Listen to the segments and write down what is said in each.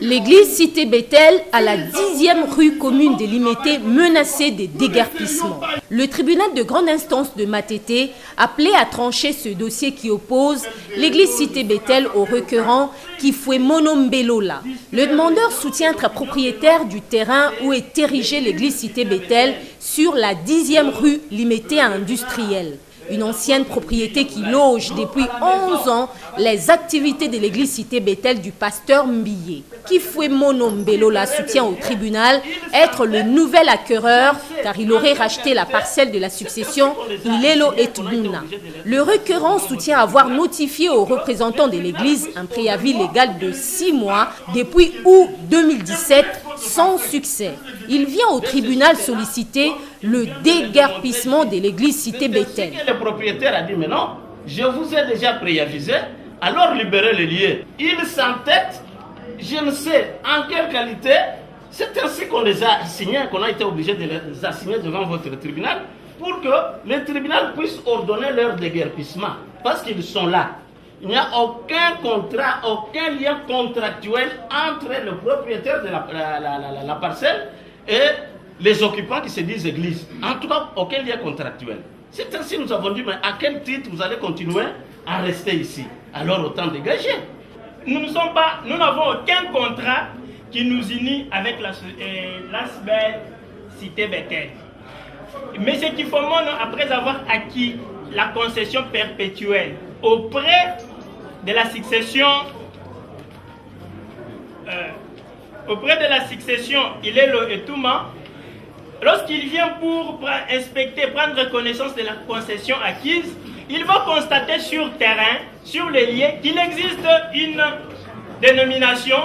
L'église Cité Bethel à la 10e rue commune délimitée menacée de déguerpissement. Le tribunal de grande instance de Matete appelé à trancher ce dossier qui oppose l'église Cité Bethel au requérant Kifwemono Mbelola. Le demandeur soutient être propriétaire du terrain où est érigée l'église Cité Bethel sur la 10e rue limitée à industrielle. Une ancienne propriété qui loge depuis 11 ans les activités de l'église Cité Bethel du pasteur Mbiye. Kifwemono Mbelola soutient au tribunal être le nouvel acquéreur car il aurait racheté la parcelle de la succession Ilelo et Tmuna. Le requérant soutient avoir notifié aux représentants de l'église un préavis légal de 6 mois depuis août 2017 sans succès. Il vient au tribunal solliciter le déguerpissement de l'église Cité Bethel. Le propriétaire a dit mais non, je vous ai déjà préavisé, alors libérez les lieux. Il s'entête, je ne sais en quelle qualité, c'est ainsi qu'on les a assignés, qu'on a été obligé de les assigner devant votre tribunal pour que le tribunal puisse ordonner leur déguerpissement parce qu'ils sont là. Il n'y a aucun contrat, aucun lien contractuel entre le propriétaire de la parcelle et les occupants qui se disent église. En tout cas, aucun lien contractuel. C'est ainsi que nous avons dit, mais à quel titre vous allez continuer à rester ici? Alors autant dégager. Nous n'avons aucun contrat qui nous unit avec l'ASBEL Cité Bethel. Mais ce qu'il faut, après avoir acquis la concession perpétuelle auprès de la succession Ilelo et Touma, lorsqu'il vient pour inspecter, prendre connaissance de la concession acquise, il va constater sur terrain, sur les lieux, qu'il existe une dénomination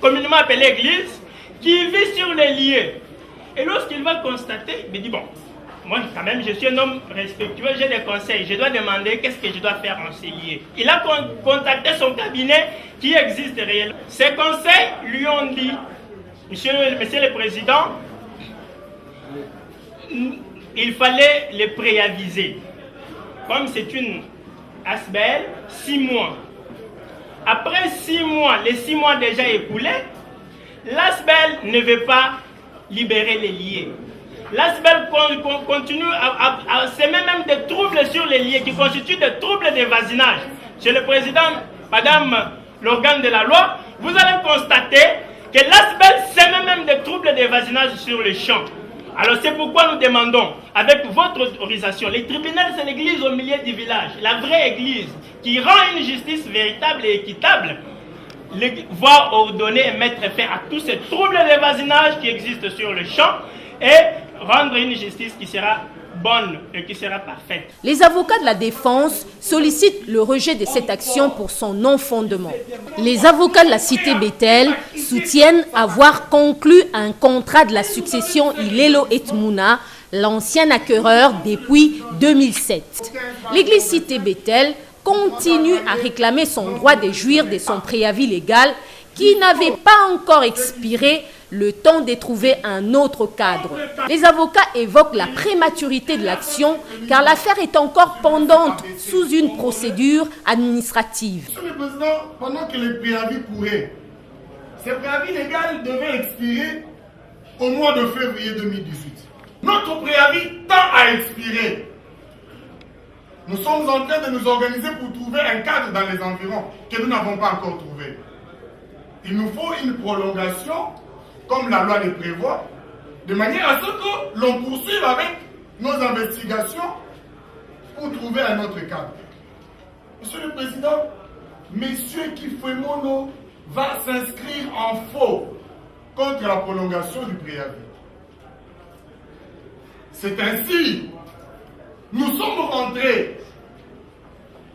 communément appelée église qui vit sur les lieux. Et lorsqu'il va constater, il me dit bon, moi quand même je suis un homme respectueux, j'ai des conseils, je dois demander qu'est-ce que je dois faire en ces lieux. Il a contacté son cabinet qui existe réellement. Ses conseils lui ont dit, monsieur le Président, il fallait les préaviser. Comme c'est une ASBEL, 6 mois. Après 6 mois, les 6 mois déjà écoulés, l'ASBEL ne veut pas libérer les lieux. L'ASBEL continue à semer même des troubles sur les lieux qui constituent des troubles de voisinage. Chez le Président, Madame l'organe de la loi, vous allez constater que l'ASBEL sème même des troubles de voisinage sur les champs. Alors c'est pourquoi nous demandons, avec votre autorisation, les tribunaux c'est l'église au milieu du village, la vraie église qui rend une justice véritable et équitable, va ordonner et mettre fin à tous ces troubles de voisinage qui existent sur le champ et rendre une justice qui sera bonne et qui sera parfaite. Les avocats de la défense sollicitent le rejet de cette action pour son non-fondement. Les avocats de la Cité Bethel soutiennent avoir conclu un contrat de la succession Ilelo et Tmuna, l'ancien acquéreur depuis 2007. L'église Cité Bethel continue à réclamer son droit de jouir de son préavis légal qui n'avait pas encore expiré, le temps de trouver un autre cadre. Les avocats évoquent la prématurité de l'action car l'affaire est encore pendante sous une procédure administrative. Monsieur le Président, pendant que les préavis couraient, ces préavis légaux devaient expirer au mois de février 2018. Notre préavis tend à expirer. Nous sommes en train de nous organiser pour trouver un cadre dans les environs que nous n'avons pas encore trouvé. Il nous faut une prolongation comme la loi le prévoit, de manière à ce que l'on poursuive avec nos investigations pour trouver un autre cadre. Monsieur le Président, M. Kifwemono va s'inscrire en faux contre la prolongation du préavis. C'est ainsi, nous sommes rentrés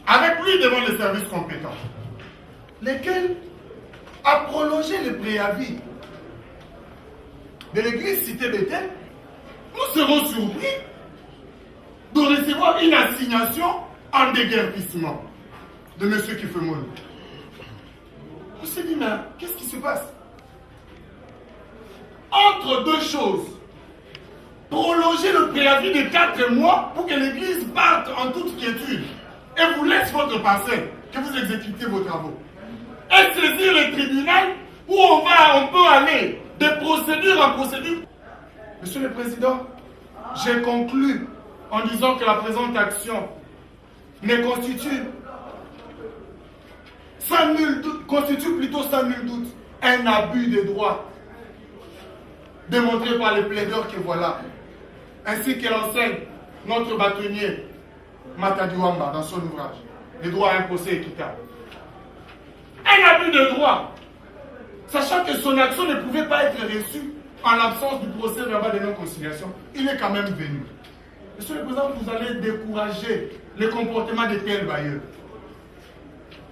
avec lui devant les services compétents, lesquels a prolongé le préavis de l'église Cité Bethel. Nous serons surpris de recevoir une assignation en déguerpissement de M. Kifwemono. On s'est dit, mais qu'est-ce qui se passe? Entre deux choses, prolonger le préavis de 4 mois pour que l'église parte en toute quiétude et vous laisse votre parcelle, que vous exécutez vos travaux. et saisir le tribunal où on peut aller de procédure en procédure. Monsieur le Président, j'ai conclu en disant que la présente action ne constitue plutôt sans nul doute un abus des droits démontré par les plaideurs que voilà, ainsi que l'enseigne notre bâtonnier Matadi Wamba dans son ouvrage, les droits à un procès équitable. Un abus de droit, sachant que son action ne pouvait pas être reçue en l'absence du procès verbal de non-conciliation, il est quand même venu. Monsieur le Président, vous allez décourager le comportement de tels bailleurs.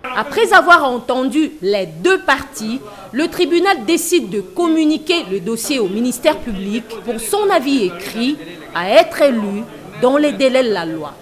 Après avoir entendu les deux parties, le tribunal décide de communiquer le dossier au ministère public pour son avis écrit à être élu dans les délais de la loi.